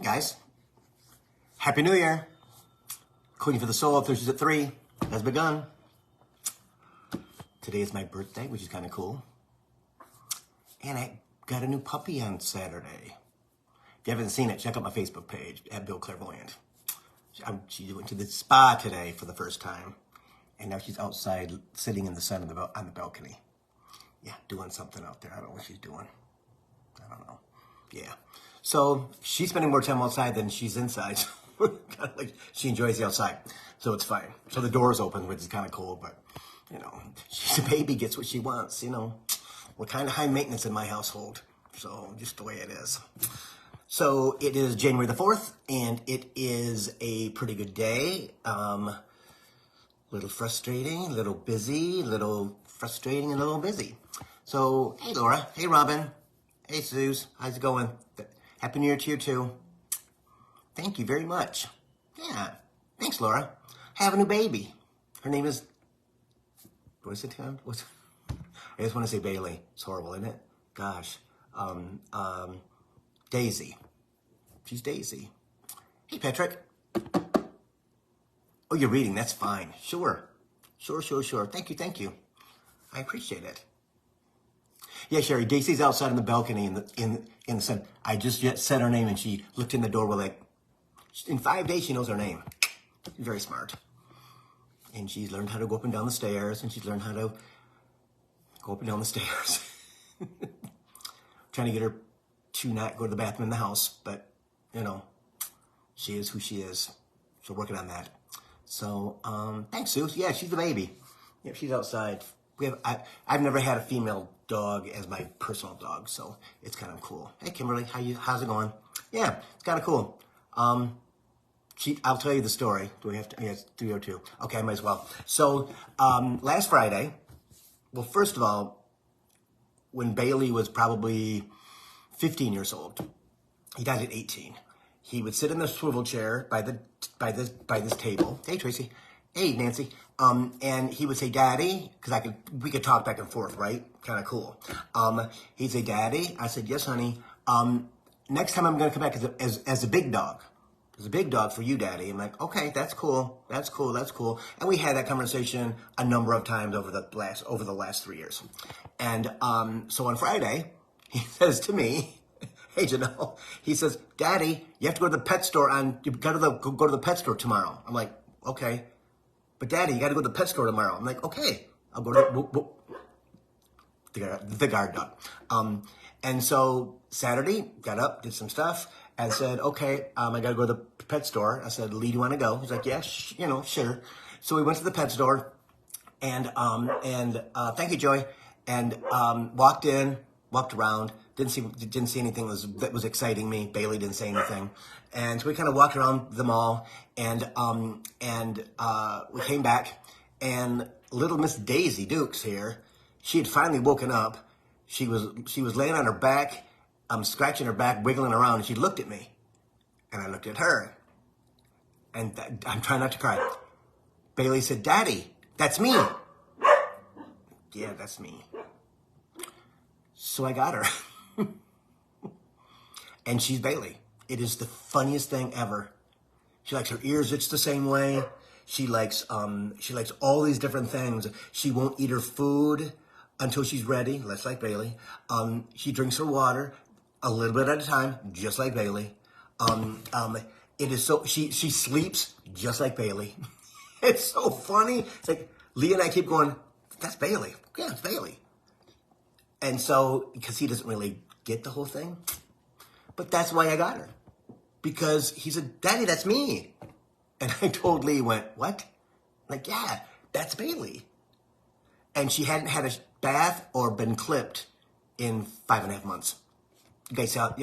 Guys, Happy New Year. Coaching for the Soul, Thursdays at 3 has begun. Today is my birthday, which is kind of cool. And I got a new puppy on Saturday. If you haven't seen it, check out my Facebook page at Bill Clairvoyant. She went to the spa today for the first time. And now she's outside sitting in the sun on the balcony. Yeah, doing something out there. I don't know what she's doing. I don't know. Yeah. So she's spending more time outside than she's inside. Kind of like she enjoys the outside. So it's fine. So the door's open, which is kind of cool. But, you know, she's a baby, gets what she wants, you know. We're kind of high maintenance in my household. So just the way it is. So it is January the 4th, and it is a pretty good day. Little frustrating, little busy, little frustrating, and a little busy. So, hey Laura, hey Robin, hey Suze, how's it going? Happy New Year to you too. Thank you very much. Yeah, thanks Laura. I have a new baby. Her name is, what is it, Tim? I just want to say Bailey. It's horrible, isn't it? Gosh. Daisy. She's Daisy. Hey Patrick. Oh, you're reading. That's fine. Sure. Thank you. I appreciate it. Yeah, Sherry. Daisy's outside on the balcony in the sun. I just said her name, and she looked in the door with like, in 5 days, she knows her name. She's very smart. And she's learned how to go up and down the stairs, and she's learned how to go up and down the stairs. Trying to get her to not go to the bathroom in the house, but, you know, she is who she is. So working on that. So, thanks, Sue. Yeah, she's the baby. Yeah, she's outside. I've never had a female dog as my personal dog, so it's kind of cool. Hey, Kimberly, how's it going? Yeah, it's kind of cool. I'll tell you the story. Do we have to? Yeah, it's 3:02. Okay, I might as well. So, last Friday, well, first of all, when Bailey was probably 15 years old, he died at 18. He would sit in the swivel chair by this table. Hey, Tracy. Hey, Nancy. And he would say, Daddy, because we could talk back and forth, right? Kind of cool. He'd say, Daddy. I said, yes, honey. Next time I'm going to come back as a big dog. As a big dog for you, Daddy. I'm like, okay, that's cool. And we had that conversation a number of times over the last 3 years. And so on Friday, he says to me, hey, Janelle, he says, Daddy, you have to go to the pet store go to the pet store tomorrow. I'm like, okay. But Daddy, you got to go to the pet store tomorrow. I'm like, okay. I'll go to the guard dog. And so Saturday, got up, did some stuff, and said, okay, I got to go to the pet store. I said, Lee, do you want to go? He's like, yeah, sure. So we went to the pet store, and thank you, Joy, and walked around. Didn't see anything that was exciting me. Bailey didn't say anything. And so we kind of walked around the mall, and we came back, and little Miss Daisy Dukes here, she had finally woken up. She was laying on her back, scratching her back, wiggling around, and she looked at me. And I looked at her. And I'm trying not to cry. Bailey said, Daddy, that's me. Yeah, that's me. So I got her. And she's Bailey. It is the funniest thing ever. She likes her ears itched the same way. She likes all these different things. She won't eat her food until she's ready, less like Bailey. She drinks her water a little bit at a time, just like Bailey. It is so she sleeps just like Bailey. It's so funny. It's like Lee and I keep going, that's Bailey. Yeah, it's Bailey. And so, because he doesn't really get the whole thing. But that's why I got her. Because he said, Daddy, that's me. And I told Lee, went, what? Like, yeah, that's Bailey. And she hadn't had a bath or been clipped in 5.5 months. You guys have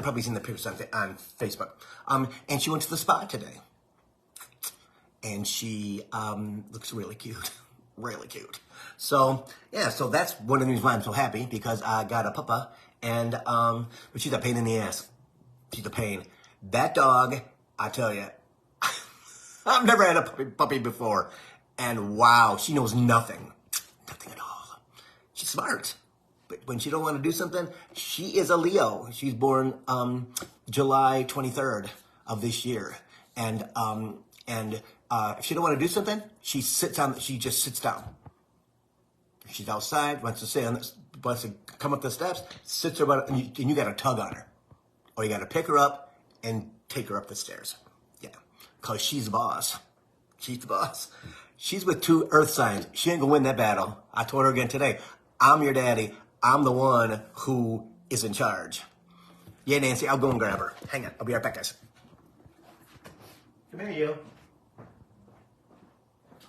probably seen the pictures on Facebook. And she went to the spa today. And she looks really cute. Really cute. So, yeah, so that's one of the reasons why I'm so happy, because I got a puppa, and, but she's a pain in the ass. She's a pain. That dog, I tell you, I've never had a puppy before, and wow, she knows nothing. Nothing at all. She's smart, but when she don't want to do something, she is a Leo. She's born July 23rd of this year. And if she don't want to do something, she just sits down. If she's outside, wants to come up the steps, sits her about, and you got to tug on her. Or you got to pick her up and take her up the stairs. Yeah, because she's the boss. She's the boss. She's with 2 earth signs. She ain't going to win that battle. I told her again today, I'm your daddy. I'm the one who is in charge. Yeah, Nancy, I'll go and grab her. Hang on. I'll be right back, guys. Come here, you.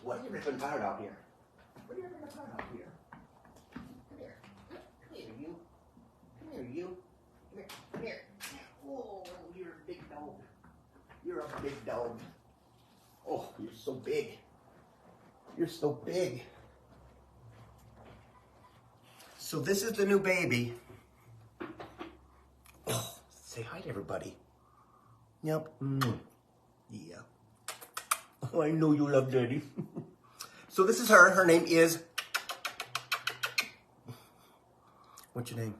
What are you ripping apart out here? What are you ripping apart out here? Come here. Come here, you. Come here, you. Come here. Come here. Oh, you're a big dog. You're a big dog. Oh, you're so big. You're so big. So this is the new baby. Oh, say hi to everybody. Yep. Yeah. Oh, I know you love Daddy. So this is her. Her name is... What's your name?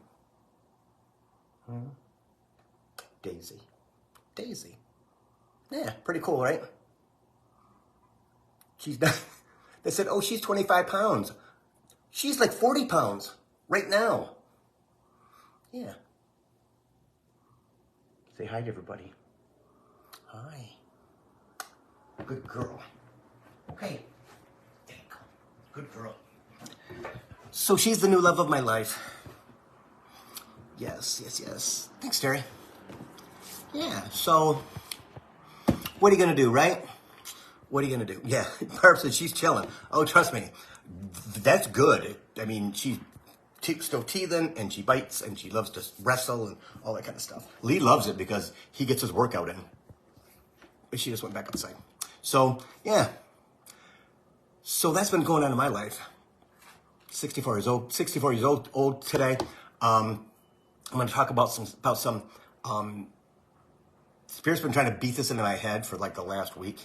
Daisy. Daisy. Yeah, pretty cool, right? She's not... They said, oh, she's 25 pounds. She's like 40 pounds right now. Yeah. Say hi to everybody. Hi. Good girl. Okay. There you go. Good girl. So she's the new love of my life. Yes, yes, yes. Thanks, Terry. Yeah, so what are you going to do, right? What are you going to do? Yeah, Barb said she's chilling. Oh, trust me. That's good. I mean, she's still teething, and she bites, and she loves to wrestle and all that kind of stuff. Lee loves it because he gets his workout in. But she just went back outside. So, yeah. So that's been going on in my life. 64 years old. 64 years old today. I'm going to talk about some Spirit's been trying to beat this into my head for like the last week.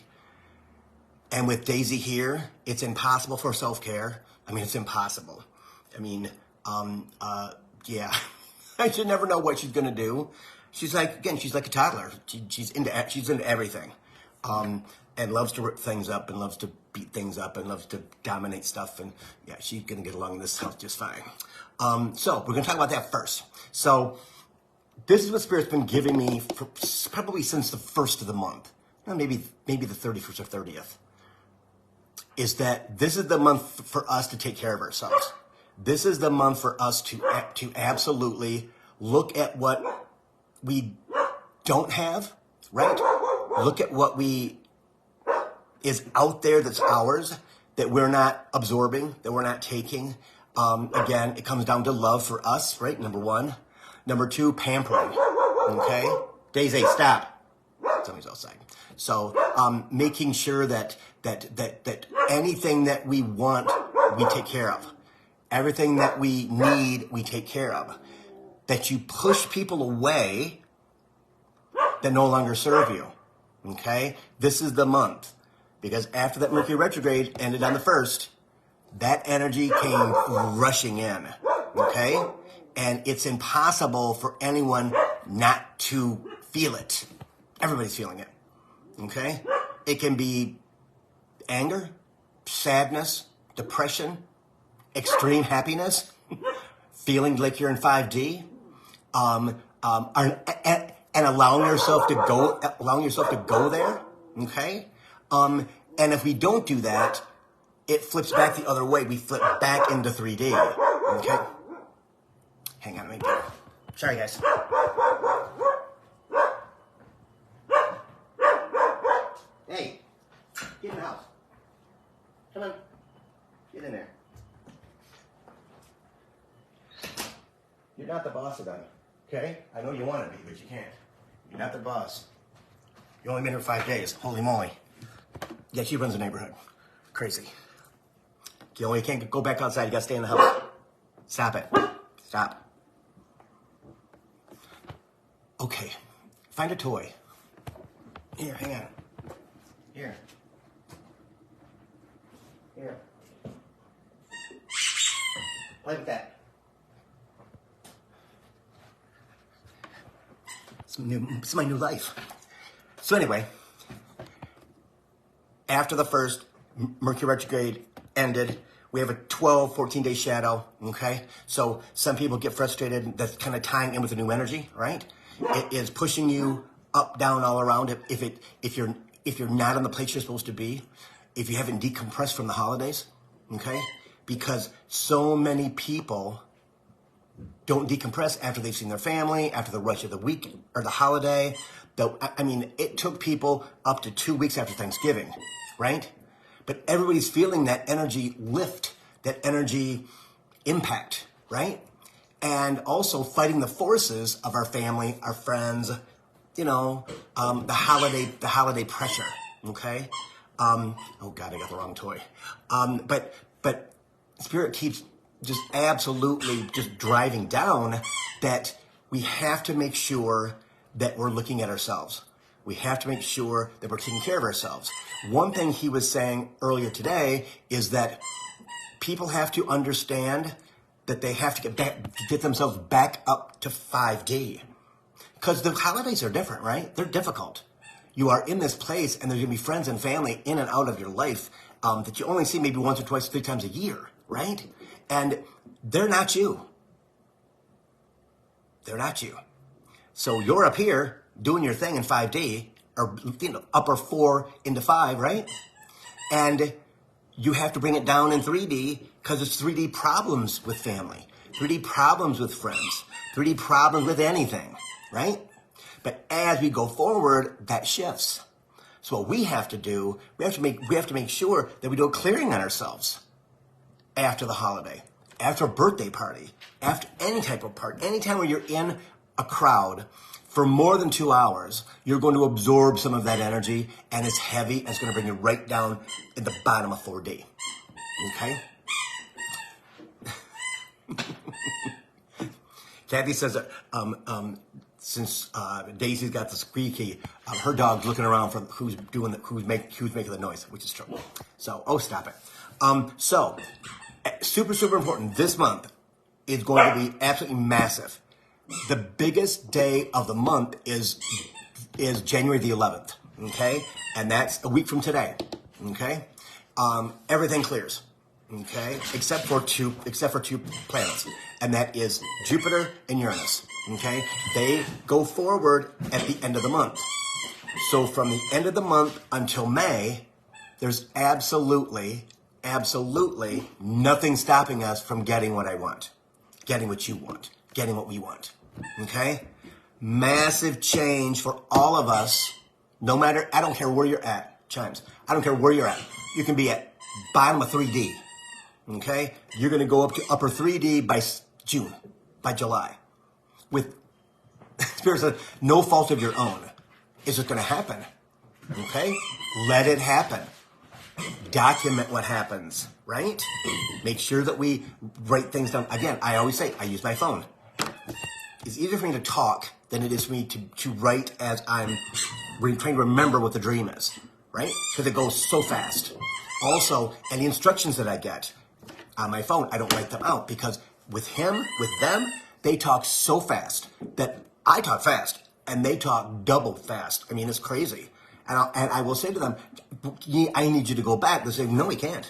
And with Daisy here, it's impossible for self-care. I mean, it's impossible. I mean, yeah. I should never know what she's going to do. She's like, again, she's like a toddler. She's into everything. And loves to rip things up and loves to beat things up and loves to dominate stuff. And yeah, she's going to get along in this house just fine. So we're going to talk about that first. So this is what Spirit's been giving me for probably since the first of the month. Maybe the 31st or 30th. Is that this is the month for us to take care of ourselves. This is the month for us to absolutely look at what we don't have, right? Look at what is out there that's ours, that we're not absorbing, that we're not taking. Again, it comes down to love for us, right? Number 1. Number 2, pampering, okay? Daisy, stop. Somebody's outside. So making sure that anything that we want, we take care of. Everything that we need, we take care of. That you push people away that no longer serve you, okay? This is the month. Because after that Mercury retrograde ended on the 1st, that energy came rushing in, okay? And it's impossible for anyone not to feel it. Everybody's feeling it, okay? It can be anger, sadness, depression, extreme happiness, feeling like you're in 5D, and allowing yourself to go there, okay? And if we don't do that, it flips back the other way. We flip back into 3D, okay? Hang on, let me get it. Sorry, guys. Hey, get in the house. Come on, get in there. You're not the boss of them, okay? I know you want to be, but you can't. You're not the boss. You only been here 5 days. Holy moly. Yeah, she runs the neighborhood. Crazy. You can't go back outside. You got to stay in the house. Stop it. Stop. Okay. Find a toy. Here, hang on. Here. Here. Play with that. It's my new life. So anyway, after the first Mercury retrograde ended, we have a 12, 14-day shadow, okay? So some people get frustrated. That's kind of tying in with the new energy, right? It is pushing you up, down, all around. If you're not on the place you're supposed to be, if you haven't decompressed from the holidays, okay? Because so many people don't decompress after they've seen their family, after the rush of the week or the holiday. I mean, it took people up to 2 weeks after Thanksgiving, right? But everybody's feeling that energy lift, that energy impact, right? And also fighting the forces of our family, our friends, you know, the holiday pressure, okay? Oh God, I got the wrong toy. But Spirit keeps just absolutely just driving down that we have to make sure that we're looking at ourselves. We have to make sure that we're taking care of ourselves. One thing he was saying earlier today is that people have to understand that they have to get themselves back up to 5D. Because the holidays are different, right? They're difficult. You are in this place and there's going to be friends and family in and out of your life that you only see maybe once or twice, 3 times a year, right? And they're not you. They're not you. So you're up here doing your thing in 5D, or upper 4 into 5, right? And you have to bring it down in 3D because it's 3D problems with family, 3D problems with friends, 3D problems with anything, right? But as we go forward, that shifts. So what we have to do, we have to make sure that we do a clearing on ourselves after the holiday, after a birthday party, after any type of party, anytime where you're in a crowd for more than 2 hours, you're going to absorb some of that energy, and it's heavy, and it's going to bring you right down at the bottom of 4D. Okay? Kathy says that since Daisy's got the squeaky, her dog's looking around for who's making the noise, which is true. So, oh, stop it. So, super, super important. This month is going to be absolutely massive. The biggest day of the month is January the 11th, okay? And that's a week from today, okay? Everything clears, okay? Except for two planets, and that is Jupiter and Uranus, okay? They go forward at the end of the month. So from the end of the month until May, there's absolutely nothing stopping us from getting what I want, getting what you want, getting what we want. Okay? Massive change for all of us, no matter, I don't care where you're at, Chimes. I don't care where you're at. You can be at bottom of 3D. Okay? You're going to go up to upper 3D by June, by July. With, Spirit said, no fault of your own. Is it going to happen? Okay? Let it happen. Document what happens, right? Make sure that we write things down. Again, I always say, I use my phone. It's easier for me to talk than it is for me to write as I'm trying to remember what the dream is, right? Because it goes so fast. Also, any instructions that I get on my phone, I don't write them out because with them, they talk so fast that I talk fast and they talk double fast. I mean, it's crazy. And I will say to them, I need you to go back. They say, no, we can't.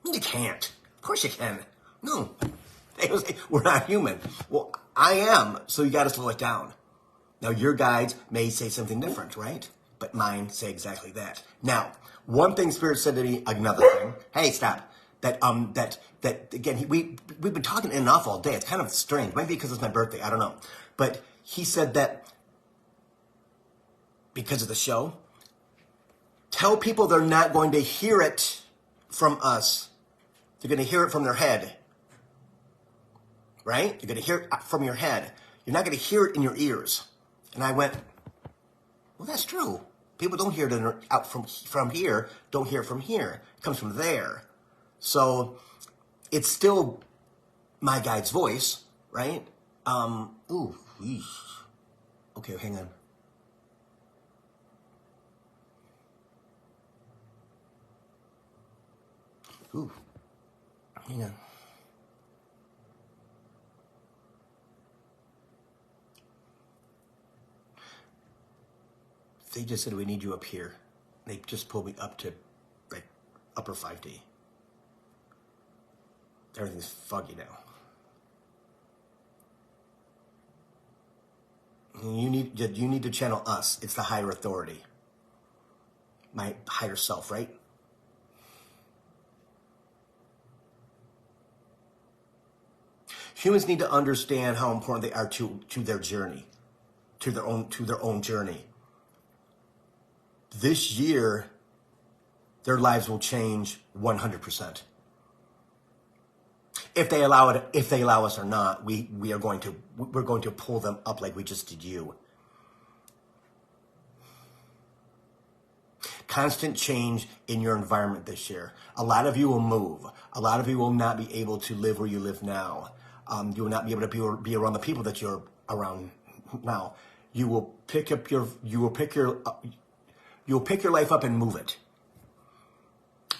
You can't. Of course you can. No. They will say, we're not human. Well, I am, so you got to slow it down. Now, your guides may say something different, right? But mine say exactly that. Now, one thing Spirit said to me, another thing. Hey, stop. That again, we've been talking in and off all day. It's kind of strange. Maybe because it's my birthday. I don't know. But he said that because of the show, tell people they're not going to hear it from us. They're going to hear it from their head. Right? You're going to hear it from your head. You're not going to hear it in your ears. And I went, well, that's true. People don't hear it out from here, don't hear it from here. It comes from there. So it's still my guide's voice, right? Ooh, eesh. Okay, hang on. Ooh, hang on. They just said, we need you up here. They just pulled me up to like upper 5D. Everything's foggy now. You need to channel us. It's the higher authority. My higher self, right? Humans need to understand how important they are to their journey, to their own journey. This year, their lives will change 100%. If they allow it, if they allow us or not, we're going to pull them up like we just did you. Constant change in your environment this year. A lot of you will move. A lot of you will not be able to live where you live now. You will not be able to be around the people that you're around now. You'll pick your life up and move it.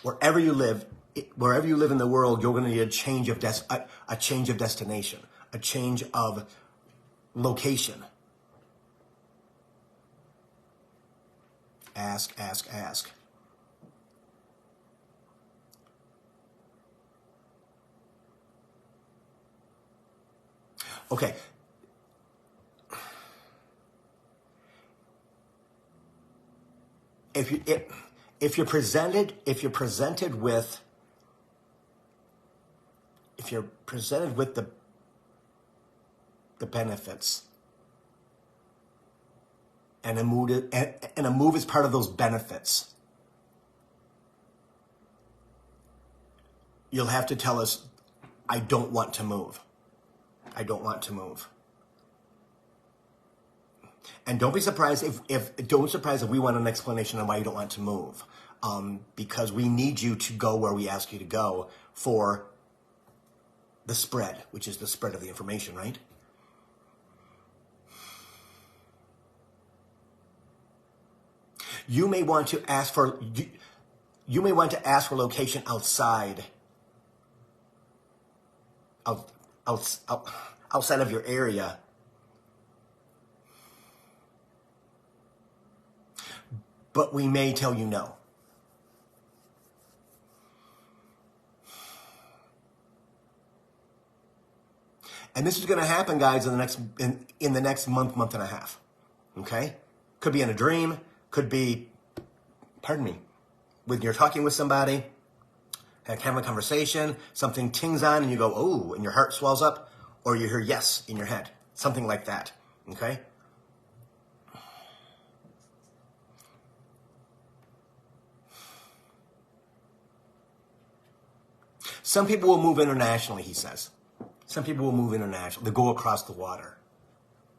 Wherever you live in the world, you're going to need a change of destination, a change of location. Ask, ask, ask. Okay. If you're presented with the benefits, and a move is part of those benefits, you'll have to tell us, I don't want to move. I don't want to move. And don't be surprised if we want an explanation on why you don't want to move. Because we need you to go where we ask you to go for the spread, which is the spread of the information, right? You may want to ask for location outside of your area. But we may tell you no. And this is going to happen, guys, in the next month and a half. Okay? Could be in a dream, could be, when you're talking with somebody, having a conversation, something tings on and you go, oh, and your heart swells up, or you hear yes in your head. Something like that. Okay? Some people will move internationally, he says. Some people will move internationally. They go across the water.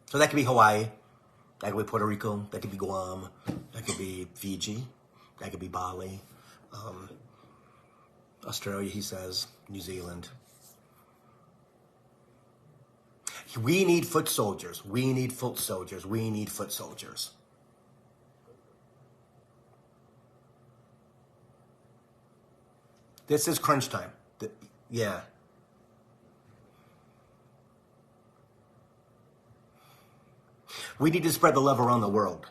So that could be Hawaii. That could be Puerto Rico. That could be Guam. That could be Fiji. That could be Bali. Australia, he says. New Zealand. We need foot soldiers. We need foot soldiers. We need foot soldiers. This is crunch time. Yeah. We need to spread the love around the world.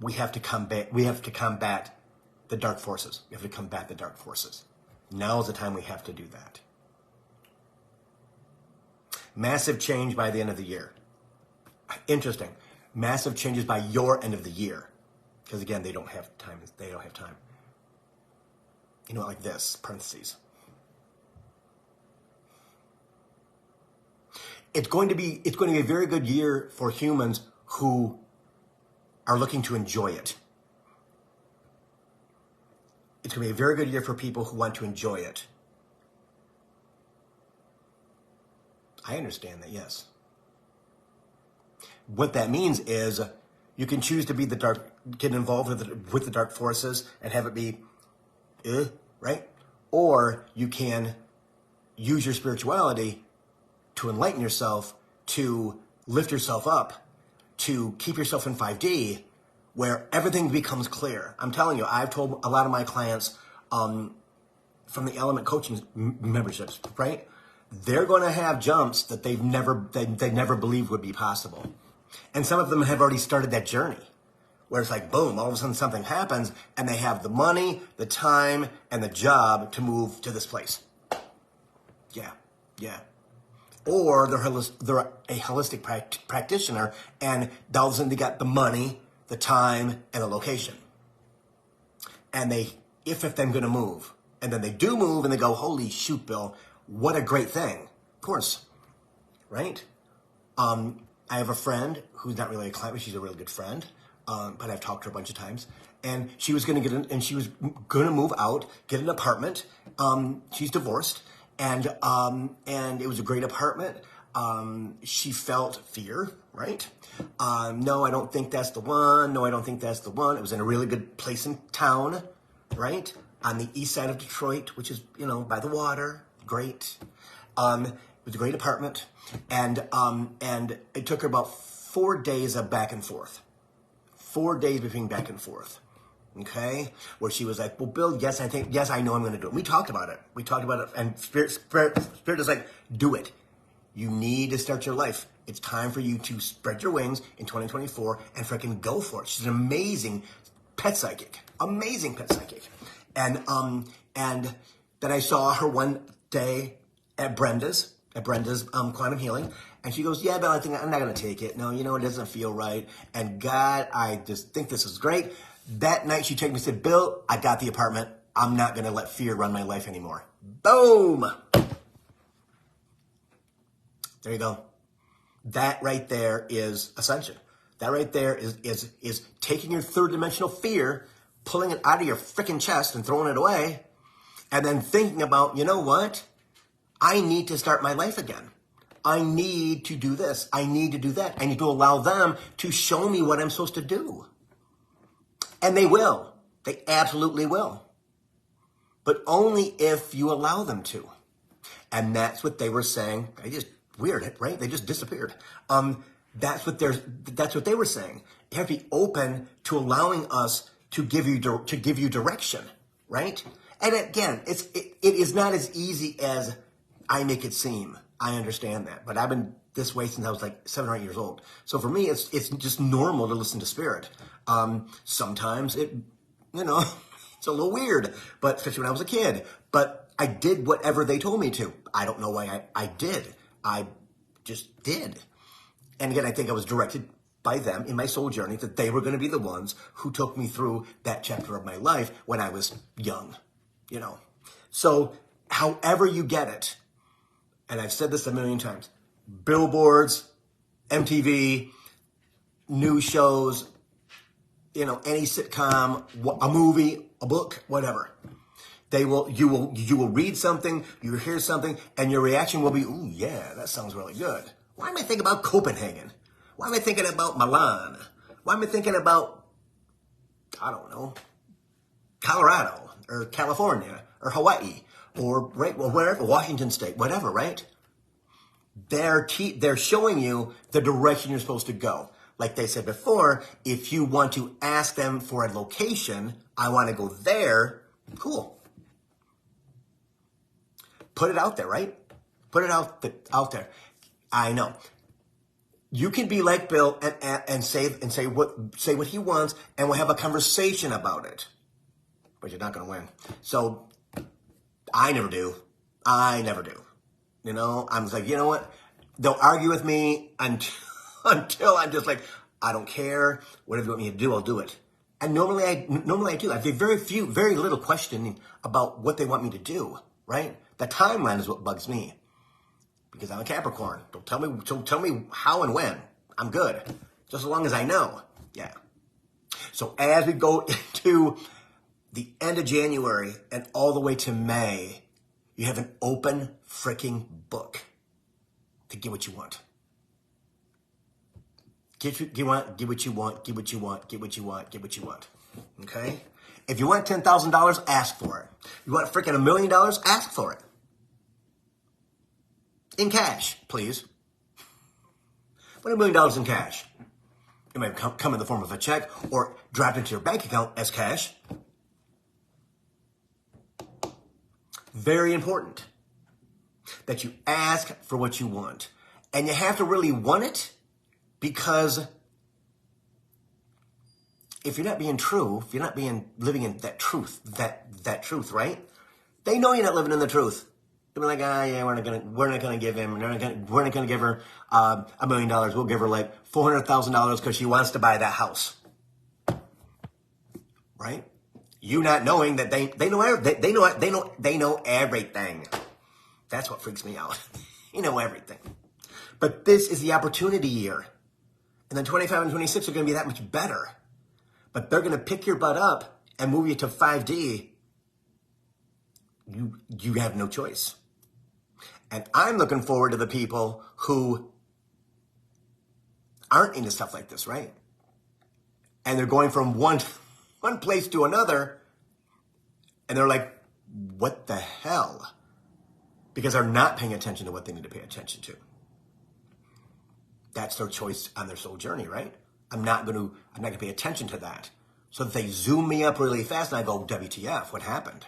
We have to combat the dark forces. We have to combat the dark forces. Now is the time we have to do that. Massive change by the end of the year. Interesting. Massive changes by your end of the year. Because again, they don't have time. They don't have time. You know, like this, parentheses. It's going to be a very good year for humans who are looking to enjoy it. It's going to be a very good year for people who want to enjoy it. I understand that, yes. What that means is you can choose to be get involved with the dark forces and have it be, right? Or you can use your spirituality to enlighten yourself, to lift yourself up, to keep yourself in 5D, where everything becomes clear. I'm telling you, I've told a lot of my clients from the Element Coaching memberships, right? They're going to have jumps that they never believed would be possible. And some of them have already started that journey. where it's like, boom, all of a sudden something happens and they have the money, the time, and the job to move to this place. Yeah, yeah. Or they're a holistic practitioner, and all of a sudden they got the money, the time, and the location. And they if them going to move. And then they do move, and they go, holy shoot, Bill, what a great thing. Of course, right? I have a friend who's not really a client, but she's a really good friend. But I've talked to her a bunch of times. And she was going to move out, get an apartment. She's divorced. And it was a great apartment. She felt fear, right? No, I don't think that's the one. No, I don't think that's the one. It was in a really good place in town, right? On the east side of Detroit, which is, by the water. Great. It was a great apartment. And it took her about 4 days of back and forth. 4 days between back and forth. Okay, where she was like, well, Bill, yes, I know I'm going to do it. We talked about it, and Spirit is like, do it. You need to start your life. It's time for you to spread your wings in 2024 and freaking go for it. She's an amazing pet psychic, and then I saw her one day at Brenda's Quantum Healing, and she goes, yeah, Bill, I think I'm not going to take it. No, it doesn't feel right. And God, I just think this is great. That night she took me and said, Bill, I got the apartment. I'm not going to let fear run my life anymore. Boom. There you go. That right there is ascension. That right there is taking your third dimensional fear, pulling it out of your freaking chest and throwing it away, and then thinking about, you know what? I need to start my life again. I need to do this. I need to do that. I need to allow them to show me what I'm supposed to do. And they will. They absolutely will. But only if you allow them to. And that's what they were saying. Weird, right? They just disappeared. That's what they were saying. You have to be open to allowing us to give you direction, right? And again, it is not as easy as I make it seem. I understand that, but I've been this way since I was like 7 or 8 years old. So for me, it's just normal to listen to Spirit. Sometimes it's a little weird, but especially when I was a kid. But I did whatever they told me to. I don't know why I did. I just did. And again, I think I was directed by them in my soul journey that they were going to be the ones who took me through that chapter of my life when I was young, So however you get it, and I've said this a million times, billboards, MTV, news shows, any sitcom, a movie, a book, whatever. You will read something, you hear something, and your reaction will be, ooh, yeah, that sounds really good. Why am I thinking about Copenhagen? Why am I thinking about Milan? Why am I thinking about, I don't know, Colorado or California or Hawaii or wherever, Washington State, whatever, right? They're showing you the direction you're supposed to go. Like they said before, if you want to ask them for a location, I want to go there, cool. Put it out there, right? Put it out there. I know. You can be like Bill and say what he wants, and we'll have a conversation about it. But you're not going to win. So I never do. I'm just like, you know what? They'll argue with me until I'm just like, I don't care. Whatever you want me to do, I'll do it. And normally I do. I have very little questioning about what they want me to do, right? The timeline is what bugs me. Because I'm a Capricorn. Don't tell me how and when. I'm good. Just as long as I know. Yeah. So as we go into the end of January and all the way to May, you have an open freaking book to get what you want. Get what you want, get what you want, get what you want, get what you want, get what you want. Okay? If you want $10,000, ask for it. You want freaking $1 million, ask for it. In cash, please. But $1 million in cash. It might come in the form of a check or dropped into your bank account as cash. Very important that you ask for what you want. And you have to really want it because if you're not being true, if you're not living in that truth, that truth, right? They know you're not living in the truth. They're like, yeah, we're not gonna give him, we're not gonna give her $1 million. We'll give her like $400,000 because she wants to buy that house, right? You not knowing that they know everything. That's what freaks me out. You know everything. But this is the opportunity year, and then 25 and 26 are gonna be that much better. But they're gonna pick your butt up and move you to 5D. You have no choice. And I'm looking forward to the people who aren't into stuff like this, right? And they're going from one place to another, and they're like, what the hell? Because they're not paying attention to what they need to pay attention to. That's their choice on their soul journey, right? I'm not gonna pay attention to that. So that they zoom me up really fast, and I go, WTF, what happened?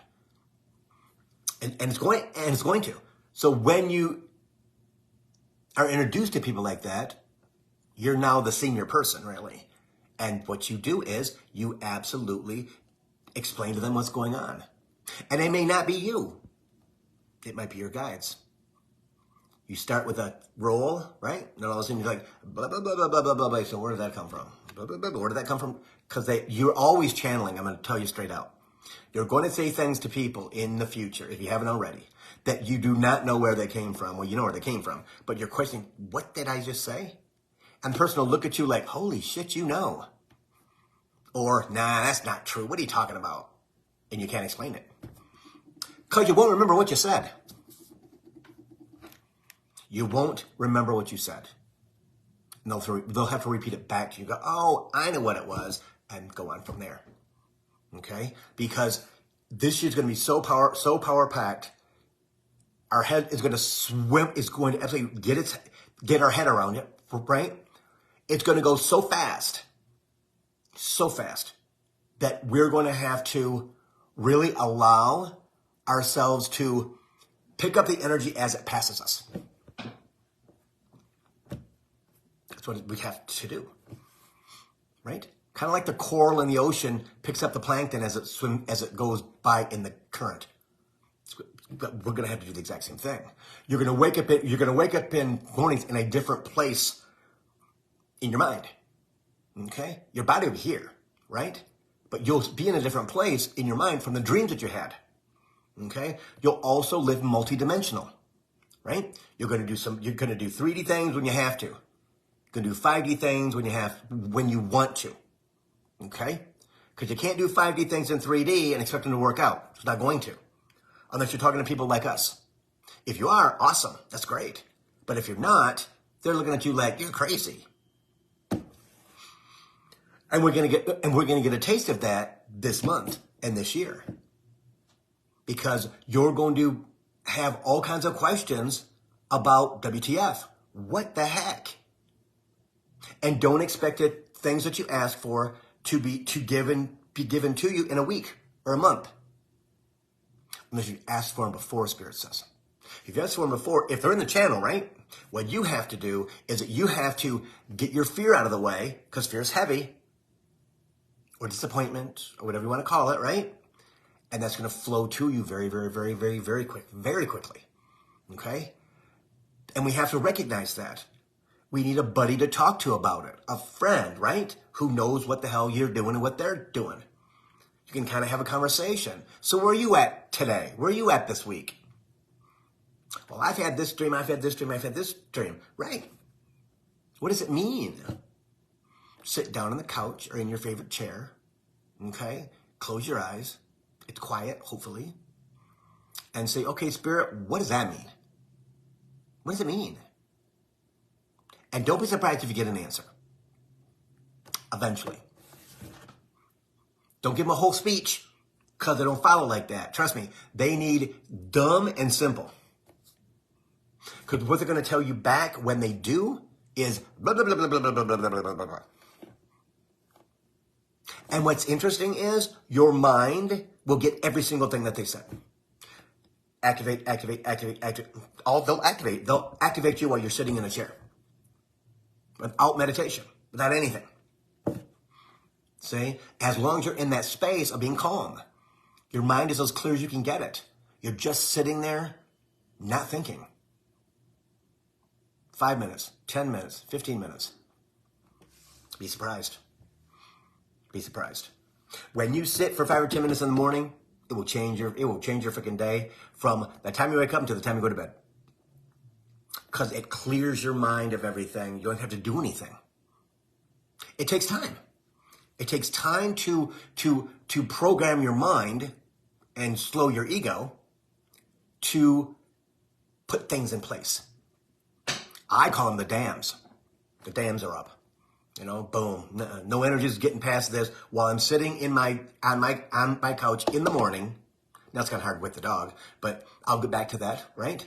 And it's going to. So when you are introduced to people like that, you're now the senior person, really. And what you do is you absolutely explain to them what's going on. And it may not be you. It might be your guides. You start with a roll, right? And all of a sudden you're like, blah, blah, blah, blah, blah, blah, blah, blah. So where did that come from? Blah, blah, blah, blah. Where did that come from? Because you're always channeling. I'm going to tell you straight out. You're going to say things to people in the future, if you haven't already, that you do not know where they came from. Well, you know where they came from, but you're questioning, what did I just say? And the person will look at you like, holy shit, you know. Or, nah, that's not true. What are you talking about? And you can't explain it. Because you won't remember what you said. You won't remember what you said. And they'll have to repeat it back to you. Go, oh, I know what it was, and go on from there. Okay? Because this year's going to be so power packed. Our head is going to swim. It's going to absolutely get our head around it. Right? It's going to go so fast that we're going to have to really allow ourselves to pick up the energy as it passes us. That's what we have to do, right? Kind of like the coral in the ocean picks up the plankton as it goes by in the current. We're going to have to do the exact same thing. You're going to wake up in mornings in a different place in your mind. Okay? Your body will be here, right? But you'll be in a different place in your mind from the dreams that you had. Okay? You'll also live multidimensional, right? You're going to do 3D things when you have to. You're going to do 5D things when you want to. Okay? Because you can't do 5D things in 3D and expect them to work out. It's not going to. Unless you're talking to people like us. If you are, awesome. That's great. But if you're not, they're looking at you like, you're crazy. And we're going to get a taste of that this month and this year. Because you're going to have all kinds of questions about WTF. What the heck? And don't expect things that you ask for to be given to you in a week or a month. Unless you ask for them before, Spirit says. If you ask for them before, if they're in the channel, right? What you have to do is that you have to get your fear out of the way, because fear is heavy, or disappointment, or whatever you want to call it, right? And that's going to flow to you very, very, very, very, very quickly. Okay? And we have to recognize that. We need a buddy to talk to about it. A friend, right? Who knows what the hell you're doing and what they're doing. You can kind of have a conversation. So where are you at today? Where are you at this week? Well, I've had this dream, I've had this dream, I've had this dream. Right. What does it mean? Sit down on the couch or in your favorite chair. Okay? Close your eyes. It's quiet, hopefully. And say, okay, Spirit, what does that mean? What does it mean? And don't be surprised if you get an answer. Eventually. Don't give them a whole speech, because they don't follow like that. Trust me, they need dumb and simple. Because what they're going to tell you back when they do is blah, blah, blah, blah, blah, blah, blah, blah, blah, blah, blah. And what's interesting is your mind will get every single thing that they said. Activate. They'll activate. They'll activate you while you're sitting in a chair. Without meditation. Without anything. See? As long as you're in that space of being calm, your mind is as clear as you can get it. You're just sitting there, not thinking. 5 minutes, 10 minutes, 15 minutes. Be surprised. Be surprised. When you sit for 5 or 10 minutes in the morning, it will change your freaking day from the time you wake up until the time you go to bed. Because it clears your mind of everything. You don't have to do anything. It takes time. It takes time to program your mind and slow your ego to put things in place. I call them the dams. The dams are up. You know, boom. No energy is getting past this while I'm sitting on my couch in the morning. Now it's kind of hard with the dog, but I'll get back to that, right?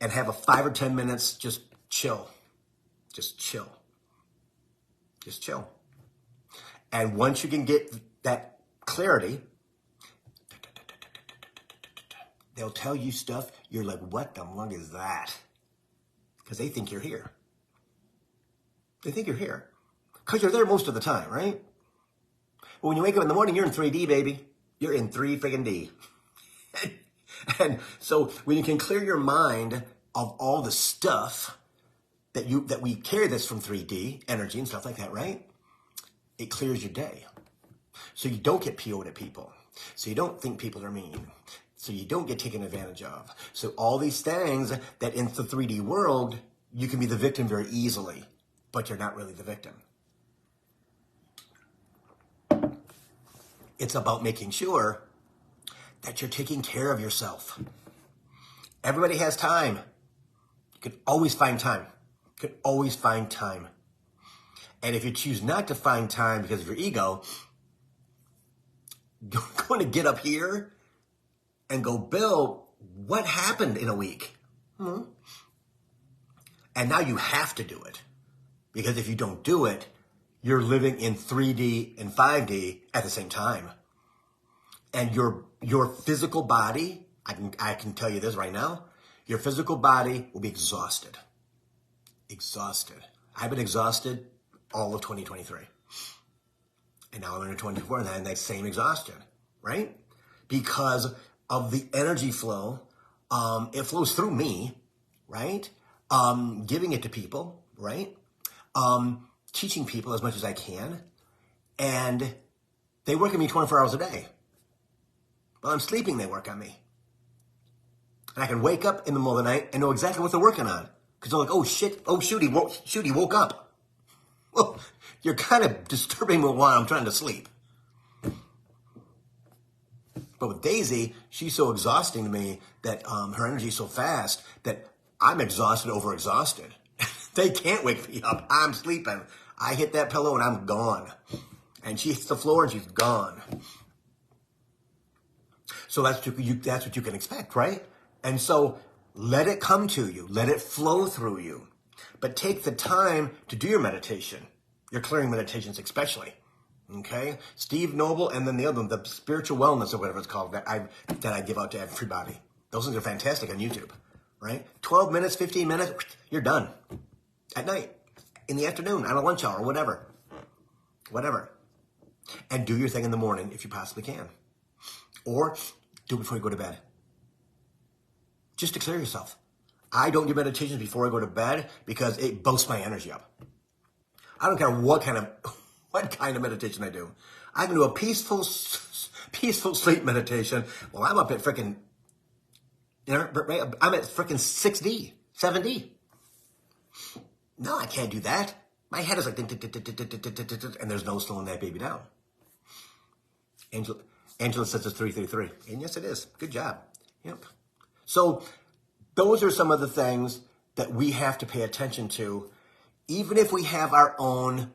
And have a 5 or 10 minutes, just chill. Just chill. Just chill. And once you can get that clarity, they'll tell you stuff. You're like, what the fuck is that? Because they think you're here. They think you're here. Because you're there most of the time, right? But when you wake up in the morning, you're in 3D, baby. You're in 3 friggin' D. And so when you can clear your mind of all the stuff that we carry this from 3D, energy and stuff like that, right? It clears your day. So you don't get PO'd at people. So you don't think people are mean. So you don't get taken advantage of. So all these things that in the 3D world, you can be the victim very easily, but you're not really the victim. It's about making sure that you're taking care of yourself. Everybody has time. You can always find time. You can always find time. And if you choose not to find time because of your ego, you're going to get up here and go, Bill, what happened in a week? And now you have to do it. Because if you don't do it, you're living in 3D and 5D at the same time. And your physical body, I can tell you this right now, your physical body will be exhausted. Exhausted. I've been exhausted all of 2023. And now I'm in 2024 and I'm that same exhaustion, right? Because of the energy flow, it flows through me, right? Giving it to people, right? Teaching people as much as I can. And they work on me 24 hours a day. While I'm sleeping, they work on me. And I can wake up in the middle of the night and know exactly what they're working on. Because they're like, oh shit, oh shoot, he woke up. Well, you're kind of disturbing me while I'm trying to sleep. But with Daisy, she's so exhausting to me that her energy is so fast that I'm exhausted over exhausted. They can't wake me up. I'm sleeping. I hit that pillow and I'm gone. And she hits the floor and she's gone. So that's what you can expect, right? And so let it come to you. Let it flow through you. But take the time to do your meditation, your clearing meditations especially. Okay? Steve Noble and then the other one, the spiritual wellness or whatever it's called that I give out to everybody. Those things are fantastic on YouTube, right? 12 minutes, 15 minutes, you're done. At night, in the afternoon, on a lunch hour, whatever. Whatever. And do your thing in the morning if you possibly can. Or do it before you go to bed. Just to clear yourself. I don't do meditations before I go to bed because it boosts my energy up. I don't care what kind of meditation I do. I can do a peaceful sleep meditation. Well, I'm up at freaking, I'm at freaking 6D, 7D. No, I can't do that. My head is like, and there's no slowing that baby down. Angela says it's 333. And yes, it is. Good job. Yep. So those are some of the things that we have to pay attention to, even if we have our own,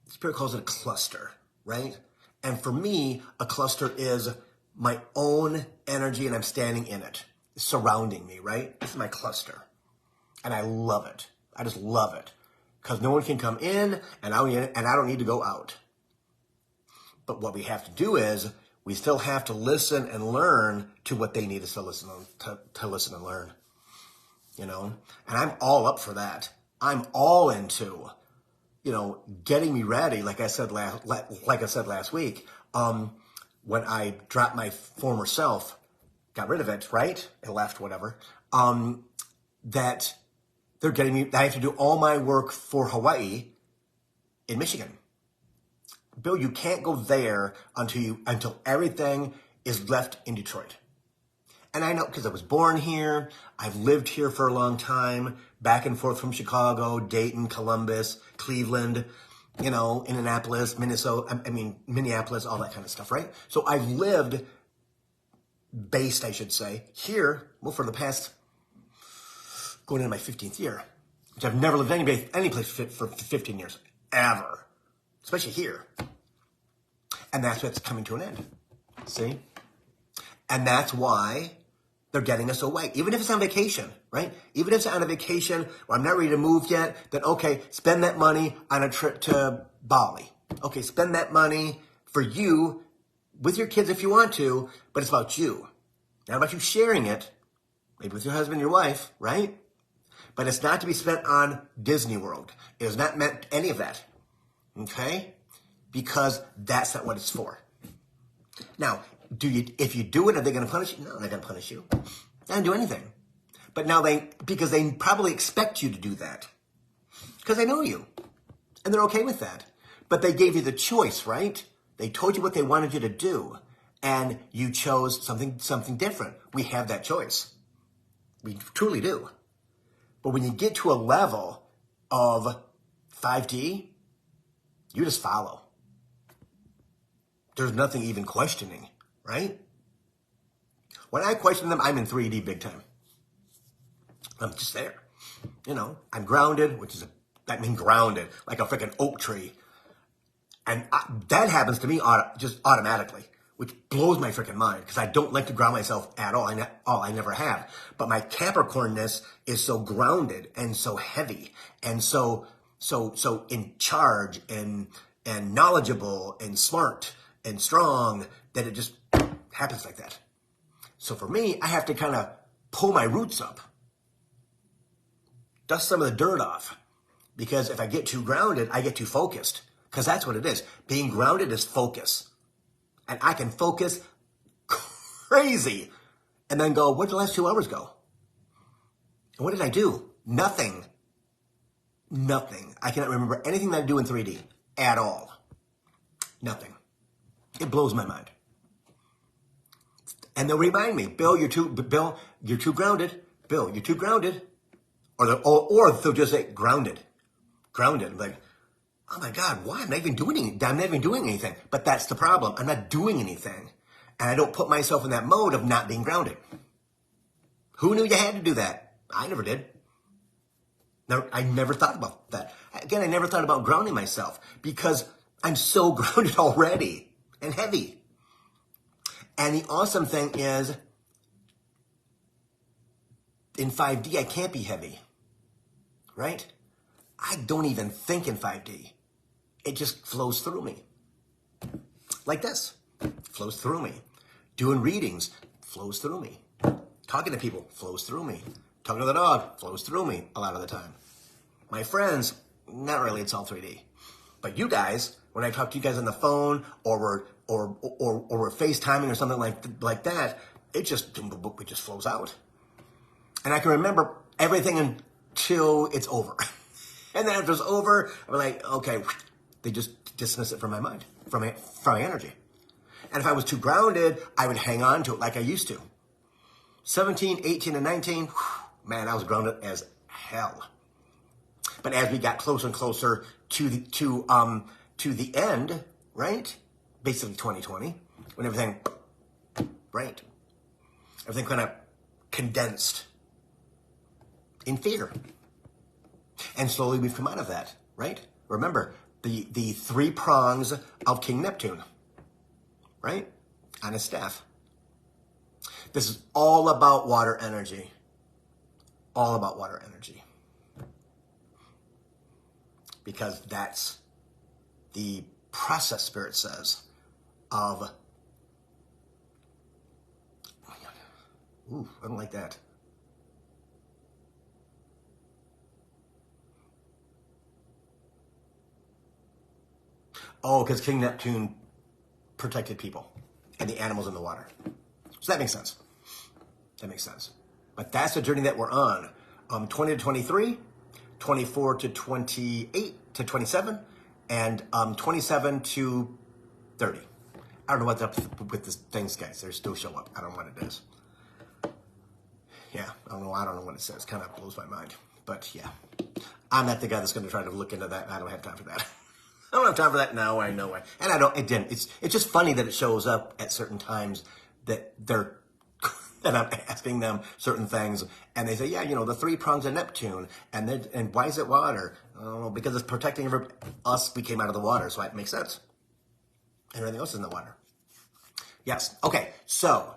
Spirit calls it a cluster, right? And for me, a cluster is my own energy and I'm standing in it, surrounding me, right? This is my cluster. And I love it. I just love it. Because no one can come in and I don't need to go out. But what we have to do is we still have to listen and learn to what they need us to listen and learn. You know? And I'm all up for that. I'm all into getting me ready, like I said last week, when I dropped my former self, got rid of it, right? It left, whatever. That they're getting me, I have to do all my work for Hawaii in Michigan. Bill, you can't go there until everything is left in Detroit. And I know because I was born here, I've lived here for a long time, back and forth from Chicago, Dayton, Columbus, Cleveland, Indianapolis, Minneapolis, all that kind of stuff, right? So I've lived, based, I should say, here, for the past, going into my 15th year, which I've never lived any place for 15 years, ever, especially here. And that's what's coming to an end, see? And that's why they're getting us away. Even if it's on vacation, right? Even if it's on a vacation where I'm not ready to move yet, then okay, spend that money on a trip to Bali. Okay, spend that money for you, with your kids if you want to, but it's about you. Not about you sharing it, maybe with your husband, your wife, right? But it's not to be spent on Disney World. It is not meant any of that, okay? Because that's not what it's for. Now, if you do it, are they going to punish you? No, they're not going to punish you. They don't do anything. But now because they probably expect you to do that. Because they know you. And they're okay with that. But they gave you the choice, right? They told you what they wanted you to do. And you chose something different. We have that choice. We truly do. But when you get to a level of 5D, you just follow. There's nothing even questioning, right? When I question them, I'm in 3D big time. I'm just there. I'm grounded, grounded, like a freaking oak tree. And that happens to me just automatically, which blows my freaking mind because I don't like to ground myself at all. I never have. But my Capricornness is so grounded and so heavy and so in charge and knowledgeable and smart and strong that it just happens like that. So for me, I have to kind of pull my roots up, dust some of the dirt off, because if I get too grounded, I get too focused, because that's what it is. Being grounded is focus. And I can focus crazy and then go, where'd the last 2 hours go? And what did I do? Nothing. I cannot remember anything that I do in 3D at all. Nothing. It blows my mind. And they'll remind me, Bill, you're too grounded. Bill, you're too grounded. Or they'll just say, grounded. I'm like, oh my God, why? I'm not even doing anything. But that's the problem. I'm not doing anything. And I don't put myself in that mode of not being grounded. Who knew you had to do that? I never did. I never thought about that. Again, I never thought about grounding myself because I'm so grounded already and heavy. And the awesome thing is, in 5D, I can't be heavy, right? I don't even think in 5D. It just flows through me. Like this, flows through me. Doing readings, flows through me. Talking to people, flows through me. Talking to the dog, flows through me a lot of the time. My friends, not really, it's all 3D. But you guys, when I talk to you guys on the phone or we're FaceTiming or something like that, it just flows out. And I can remember everything until it's over. And then after it's over, I'm like, okay, they just dismiss it from my mind, from my energy. And if I was too grounded, I would hang on to it like I used to. 17, 18, and 19, man, I was grounded as hell. But as we got closer and closer to the end, right? Basically 2020, when everything, right? Everything kind of condensed in fear. And slowly we've come out of that, right? Remember, the 3 prongs of King Neptune, right? On his staff. This is all about water energy. All about water energy. Because that's the process, Spirit says, of... Ooh, I don't like that. Oh, because King Neptune protected people and the animals in the water. So that makes sense. That makes sense. But that's the journey that we're on. 20 to 23, 24 to 28 to 27, and 27 to 30. I don't know what's up with this things, guys. They still show up. I don't know what it is. Yeah, I don't know what it says. Kind of blows my mind. But yeah, I'm not the guy that's going to try to look into that. I don't have time for that. I don't have time for that now. I know. And I don't. Again, it's just funny that it shows up at certain times that they're that I'm asking them certain things, and they say, yeah, you know, the 3 prongs of Neptune, and why is it water? Oh, because it's protecting us. We came out of the water, so it makes sense. Everything else is in the water. Yes. Okay. So,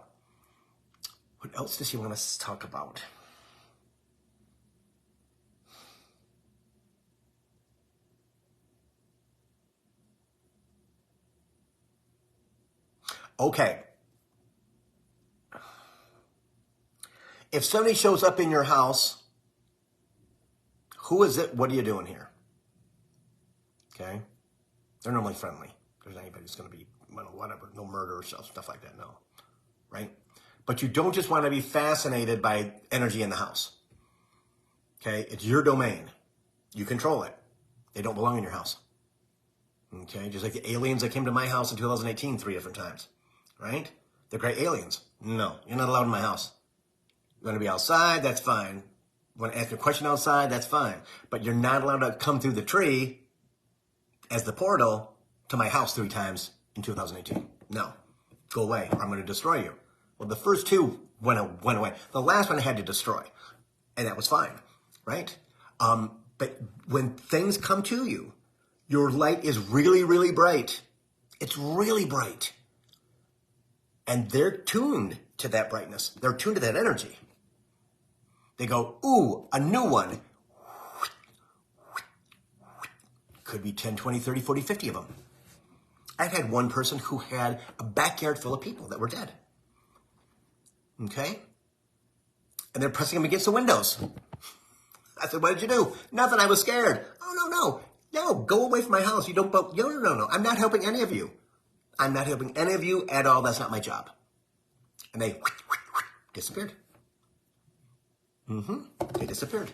what else does she want us to talk about? Okay. If somebody shows up in your house, who is it? What are you doing here? Okay. They're normally friendly. If there's anybody who's going to be, well, whatever, no murder or stuff like that, no. Right? But you don't just want to be fascinated by energy in the house. Okay? It's your domain. You control it. They don't belong in your house. Okay? Just like the aliens that came to my house in 2018 3 different times. Right? They're great aliens. No, you're not allowed in my house. You want to be outside, that's fine. You want to ask a question outside, that's fine. But you're not allowed to come through the tree as the portal to my house 3 times in 2018. No. Go away, or I'm going to destroy you. Well, the first 2 went away. The last one I had to destroy. And that was fine. Right? But when things come to you, your light is really, really bright. It's really bright. And they're tuned to that brightness. They're tuned to that energy. They go, ooh, a new one. Could be 10, 20, 30, 40, 50 of them. I've had one person who had a backyard full of people that were dead. Okay? And they're pressing them against the windows. I said, what did you do? Nothing, I was scared. Oh, no, go away from my house. You don't, no. I'm not helping any of you. I'm not helping any of you at all. That's not my job. And they disappeared. They disappeared.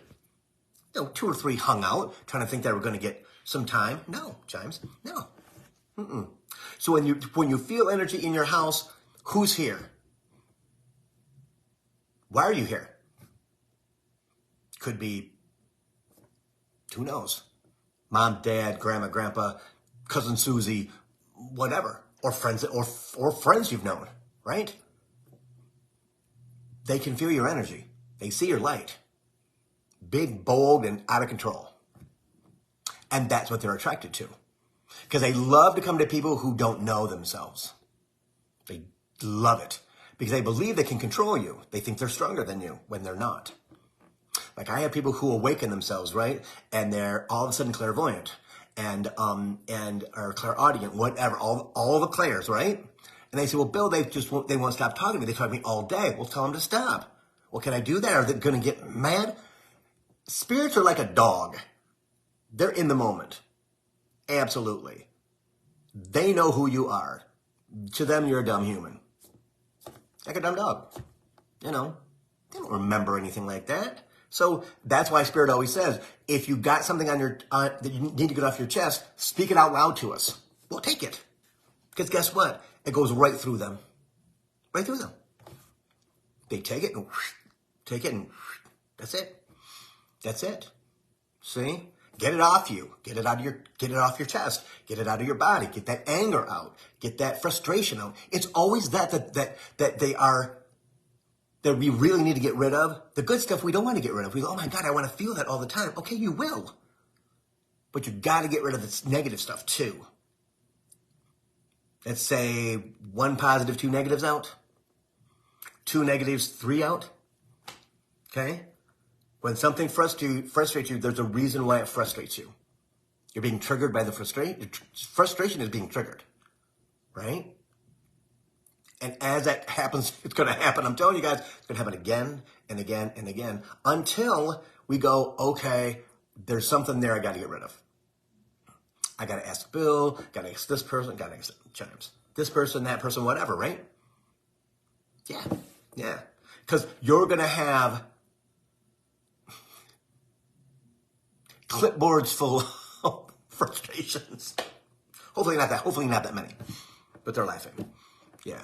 2 or 3 hung out, trying to think they were going to get some time. No, James, no. So when you feel energy in your house, who's here? Why are you here? Could be, who knows? Mom, dad, grandma, grandpa, cousin Susie, whatever. Or friends you've known, right? They can feel your energy. They see your light. Big, bold, and out of control. And that's what they're attracted to. Because they love to come to people who don't know themselves. They love it. Because they believe they can control you. They think they're stronger than you when they're not. Like I have people who awaken themselves, right? And they're all of a sudden clairvoyant. And or clairaudient, whatever, all the clairs, right? And they say, well, Bill, they won't stop talking to me. They talk to me all day. Well, tell them to stop. Well, can I do that? Are they going to get mad? Spirits are like a dog. They're in the moment. Absolutely. They know who you are. To them, you're a dumb human. Like a dumb dog. You know, they don't remember anything like that. So that's why Spirit always says, if you got something on your that you need to get off your chest, speak it out loud to us. We'll take it. Because guess what? It goes right through them. Right through them. They take it and that's it. That's it. See? Get it off you. Get it off your chest. Get it out of your body. Get that anger out. Get that frustration out. It's always that we really need to get rid of. The good stuff we don't want to get rid of. We go, oh my God, I want to feel that all the time. Okay, you will. But you got to get rid of this negative stuff too. Let's say 1 positive, 2 negatives out. 2 negatives, 3 out. Okay? When something frustrates you, there's a reason why it frustrates you. You're being triggered by the frustration. Frustration is being triggered. Right? And as that happens, it's going to happen. I'm telling you guys, it's going to happen again and again and again until we go, okay, there's something there I got to get rid of. I got to ask Bill, got to ask this person, got to ask Chimes. This person, that person, whatever, right? Yeah, yeah. Because you're going to have clipboards full of frustrations. Hopefully not that many. But they're laughing. Yeah.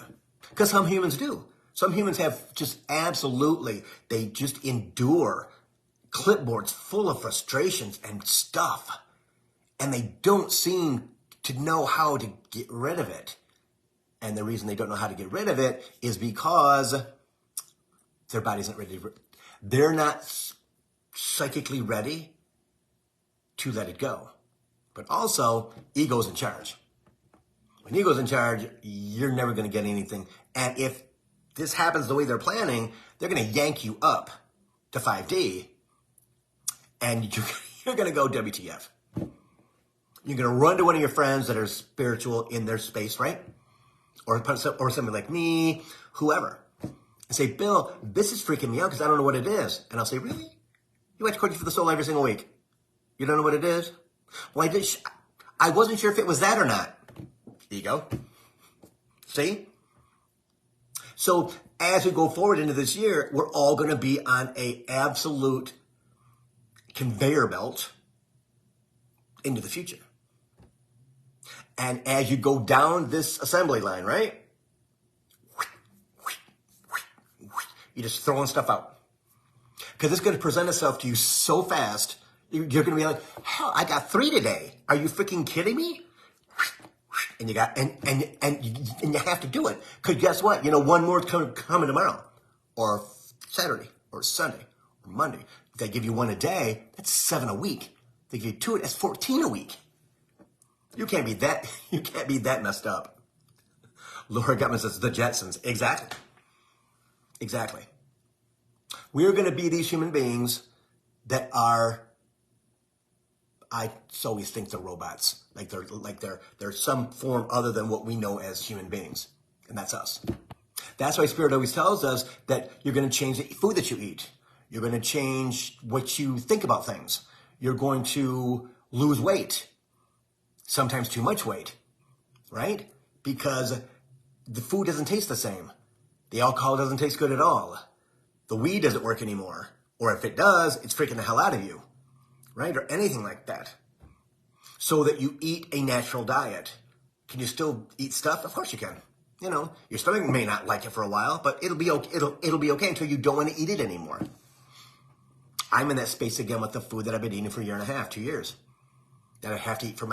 Because some humans do. Some humans have just absolutely, they just endure clipboards full of frustrations and stuff. And they don't seem to know how to get rid of it. And the reason they don't know how to get rid of it is because their body isn't ready. They're not psychically ready to let it go. But also, ego's in charge. When ego's in charge, you're never going to get anything. And if this happens the way they're planning, they're going to yank you up to 5D. And you're going to go WTF. You're going to run to one of your friends that are spiritual in their space, right? Or somebody like me, whoever. And say, Bill, this is freaking me out because I don't know what it is. And I'll say, really? You watch Coaching for the Soul every single week. You don't know what it is? Well, I wasn't sure if it was that or not. Ego. See? So as we go forward into this year, we're all going to be on a absolute conveyor belt into the future. And as you go down this assembly line, right? You're just throwing stuff out. Because it's going to present itself to you so fast, you're going to be like, hell, I got 3 today. Are you freaking kidding me? And you got, and you have to do it. Because guess what? You know, one more coming tomorrow. Or Saturday. Or Sunday. Or Monday. If they give you 1 a day, that's 7 a week. If they give you 2, that's 14 a week. You can't be that messed up. Laura Gutman says, the Jetsons. Exactly. Exactly. We're going to be these human beings that are, I always think they're robots. Like they're some form other than what we know as human beings. And that's us. That's why Spirit always tells us that you're going to change the food that you eat. You're going to change what you think about things. You're going to lose weight. Sometimes too much weight, right? Because the food doesn't taste the same. The alcohol doesn't taste good at all. The weed doesn't work anymore. Or if it does, it's freaking the hell out of you, right? Or anything like that. So that you eat a natural diet. Can you still eat stuff? Of course you can. You know, your stomach may not like it for a while, but it'll be okay. It'll be okay until you don't want to eat it anymore. I'm in that space again with the food that I've been eating for 1.5 years, 2 years. That I have to eat for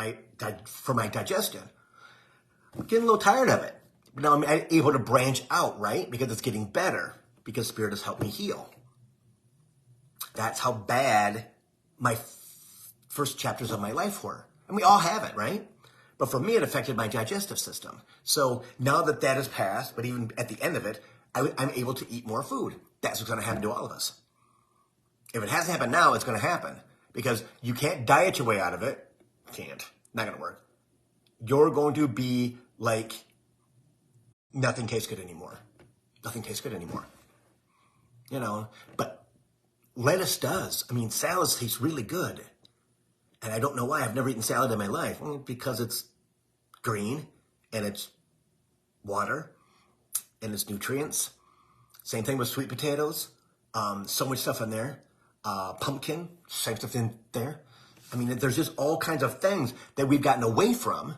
my digestion. I'm getting a little tired of it. But now I'm able to branch out, right? Because it's getting better. Because Spirit has helped me heal. That's how bad my first chapters of my life were. And we all have it, right? But for me, it affected my digestive system. So now that has passed, but even at the end of it, I'm able to eat more food. That's what's going to happen to all of us. If it hasn't happened now, it's going to happen. Because you can't diet your way out of it. Can't. Not going to work. You're going to be like, nothing tastes good anymore. Nothing tastes good anymore. You know, but lettuce does. I mean, salad tastes really good. And I don't know why. I've never eaten salad in my life. Well, because it's green and it's water and it's nutrients. Same thing with sweet potatoes. So much stuff in there. Pumpkin, same stuff in there. I mean, there's just all kinds of things that we've gotten away from,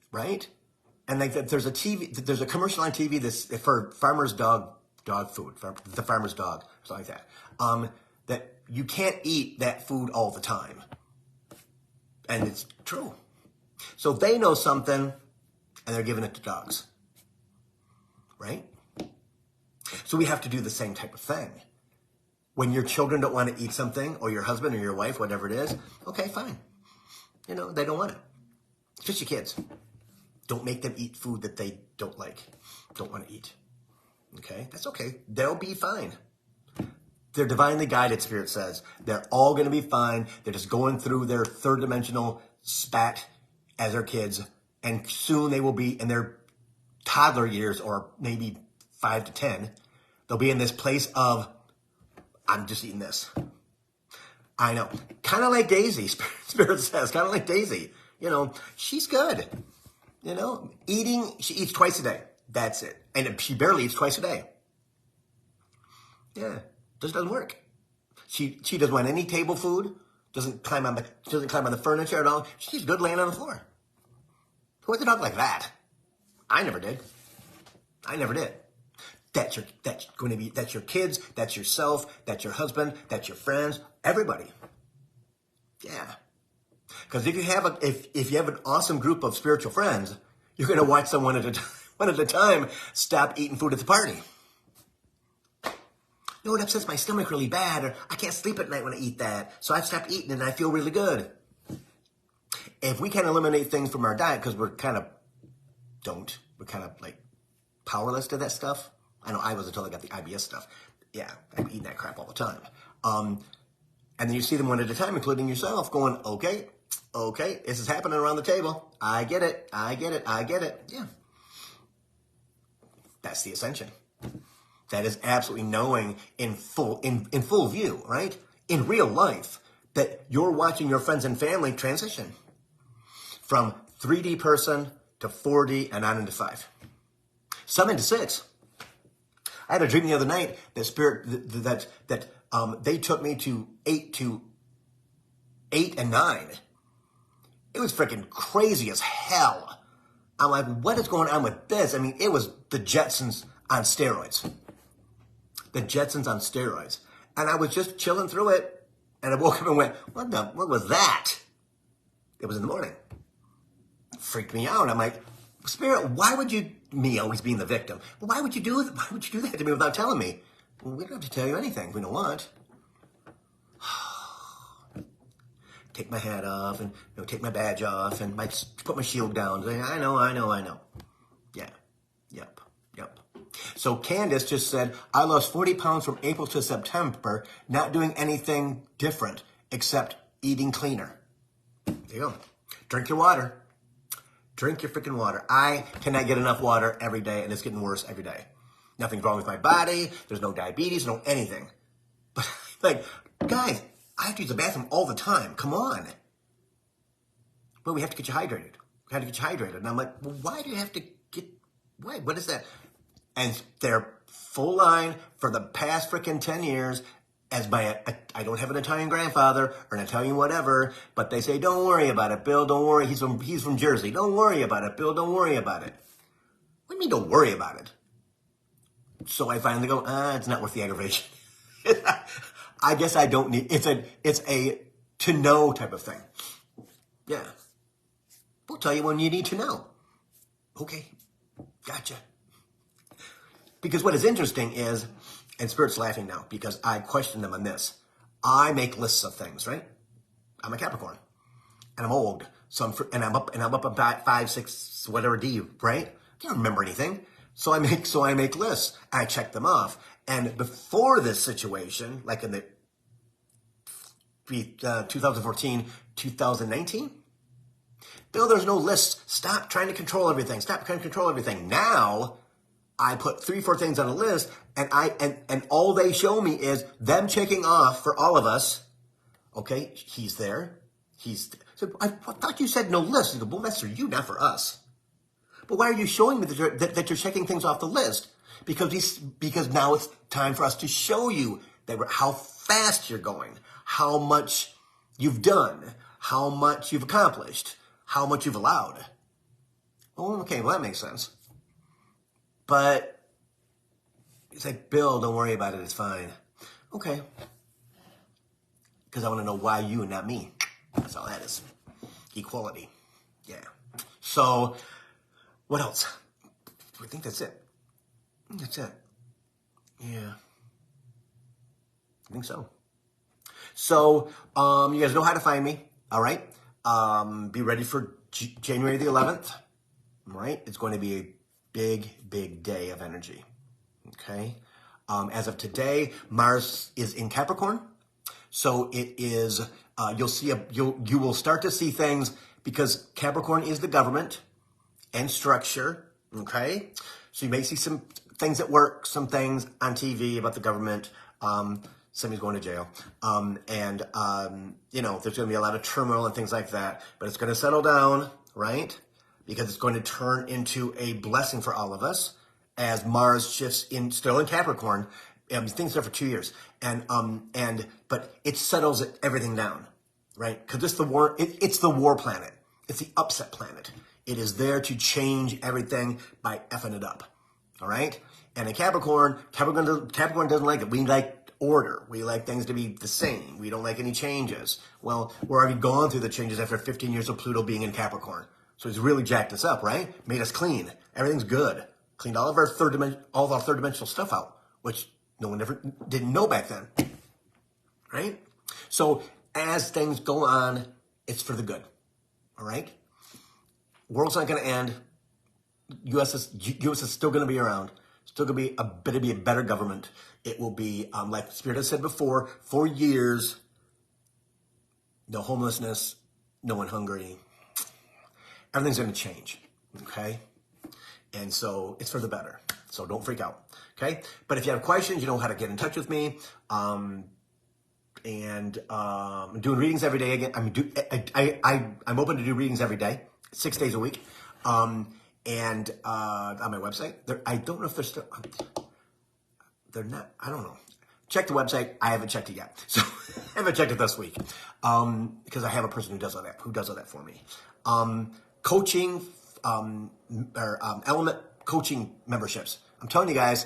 right? And like there's a commercial on TV that's for farmer's dog food, the farmer's dog, something like that. That you can't eat that food all the time. And it's true. So they know something and they're giving it to dogs, right? So we have to do the same type of thing. When your children don't want to eat something, or your husband or your wife, whatever it is, okay, fine. You know, they don't want it. It's just your kids. Don't make them eat food that they don't want to eat. Okay? That's okay. They'll be fine. They're divinely guided, Spirit says. They're all going to be fine. They're just going through their third dimensional spat as their kids. And soon they will be in their toddler years, or maybe 5 to 10. They'll be in this place of, I'm just eating this. I know. Kind of like Daisy, Spirit says. Kind of like Daisy. You know, she's good. You know, she eats twice a day. That's it. And she barely eats twice a day. Yeah, just doesn't work. She doesn't want any table food. Doesn't climb on the furniture at all. She's good laying on the floor. Who wants a dog like that? I never did. That's your kids, that's yourself, that's your husband, that's your friends, everybody. Yeah. Because if you have an awesome group of spiritual friends, you're going to watch someone one at a time stop eating food at the party. No, it upsets my stomach really bad, or I can't sleep at night when I eat that, so I've stopped eating and I feel really good. If we can eliminate things from our diet, because we're kind of like powerless to that stuff. I know I was until I got the IBS stuff. Yeah, I'm eating that crap all the time. And then you see them one at a time, including yourself, going, okay, this is happening around the table. I get it. Yeah. That's the ascension. That is absolutely knowing in full view, right? In real life, that you're watching your friends and family transition from 3D person to 4D and on into 5. Some into 6. I had a dream the other night that they took me to 8 and 9. It was freaking crazy as hell. I'm like, what is going on with this? I mean, it was the Jetsons on steroids. And I was just chilling through it, and I woke up and went, what was that? It was in the morning. It freaked me out. I'm like, Spirit, why would you, me always being the victim, well, why would you do that to me without telling me? Well, we don't have to tell you anything. We don't want. Take my hat off and take my badge off and put my shield down. I know. Yeah. Yep. So Candace just said, I lost 40 pounds from April to September, not doing anything different except eating cleaner. There you go. Drink your water. Drink your freaking water. I cannot get enough water every day, and it's getting worse every day. Nothing's wrong with my body. There's no diabetes, no anything. But, like, guys, I have to use the bathroom all the time. Come on. Well, we have to get you hydrated. And I'm like, well, why do you have to get, what is that? And they're full line for the past freaking 10 years as I don't have an Italian grandfather or an Italian whatever, but they say, don't worry about it, Bill, don't worry. He's from Jersey. Don't worry about it, Bill, don't worry about it. What do you mean don't worry about it? So I finally go, it's not worth the aggravation. I guess I don't need, it's a to know type of thing. Yeah. We'll tell you when you need to know. Okay. Gotcha. Because what is interesting is, and Spirit's laughing now because I question them on this. I make lists of things, right? I'm a Capricorn, and I'm old, I'm up about 5, 6, whatever D, right? I can't remember anything, so I make lists. I check them off, and before this situation, like in the 2014, 2019. Bill, there's no list. Stop trying to control everything. Now, I put 3, 4 things on a list, and all they show me is them checking off for all of us. Okay, he's there. So I thought you said no list. I go, well, that's for you, not for us. But why are you showing me that you're checking things off the list? Because now it's time for us to show you how fast you're going, how much you've done, how much you've accomplished, how much you've allowed. Oh, okay, well, that makes sense. But it's like, Bill, don't worry about it. It's fine. Okay. Because I want to know why you and not me. That's all that is. Equality. Yeah. So, what else? I think that's it. Yeah. I think so. So, you guys know how to find me. All right. Be ready for January the 11th. All right. It's going to be a big day of energy. Okay. As of today, Mars is in Capricorn. So it is, you will start to see things because Capricorn is the government and structure. Okay. So you may see some things at work, some things on TV about the government. Somebody's going to jail. You know, there's going to be a lot of turmoil and things like that, but it's going to settle down, right? Because it's going to turn into a blessing for all of us as Mars shifts still in Capricorn. Things there for 2 years. But it settles everything down, right? Because it's the war planet. It's the upset planet. It is there to change everything by effing it up. All right? And in Capricorn doesn't like it. We like order. We like things to be the same. We don't like any changes. Well, we're already gone through the changes after 15 years of Pluto being in Capricorn. So he's really jacked us up, right? Made us clean. Everything's good. Cleaned all of our third dimensional stuff out, which no one didn't know back then. Right? So as things go on, it's for the good. All right? World's not going to end. U.S. is still going to be around. Still going to be a better government. It will be, like Spirit has said before, for years, no homelessness, no one hungry. Everything's going to change, okay? And so it's for the better. So don't freak out, okay? But if you have questions, you know how to get in touch with me. I'm doing readings every day again. I'm open to do readings every day, 6 days a week. And on my website, I don't know if they're still, they're not, I don't know. Check the website. I haven't checked it yet. So I haven't checked it this week. Because I have a person who does all that for me. Coaching, element coaching memberships. I'm telling you guys,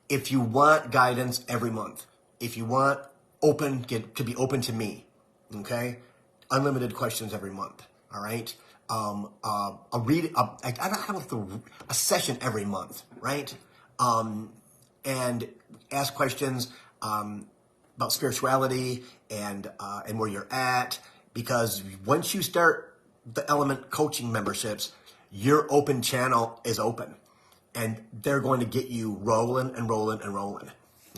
if you want guidance every month, if you want to be open to me, okay? Unlimited questions every month, all right? A session every month, right? And ask questions about spirituality and where you're at, because once you start the element coaching memberships, your open channel is open, and they're going to get you rolling and rolling and rolling.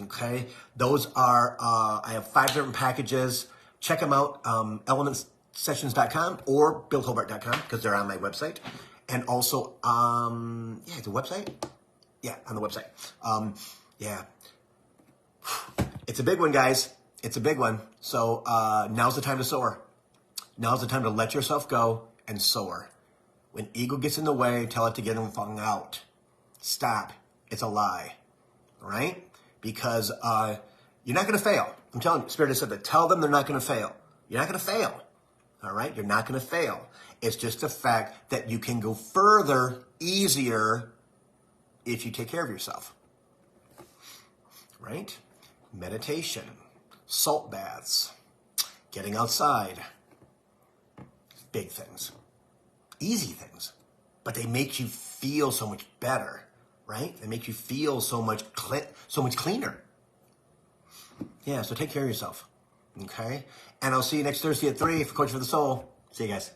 Okay, those are I have 5 different packages. Check them out, elementsessions.com or billhobart.com, because they're on my website, and also the website. Yeah, on the website. It's a big one, guys. It's a big one. So now's the time to soar. Now's the time to let yourself go and soar. When ego gets in the way, tell it to get flung out. Stop. It's a lie. All right? Because you're not going to fail. I'm telling you, Spirit has said that. Tell them they're not going to fail. You're not going to fail. All right? You're not going to fail. It's just the fact that you can go further, easier, if you take care of yourself. Right? Meditation, salt baths, getting outside. Big things. Easy things. But they make you feel so much better, right? They make you feel so much cleaner. Yeah, so take care of yourself. Okay? And I'll see you next Thursday at 3 for Coaching for the Soul. See you guys.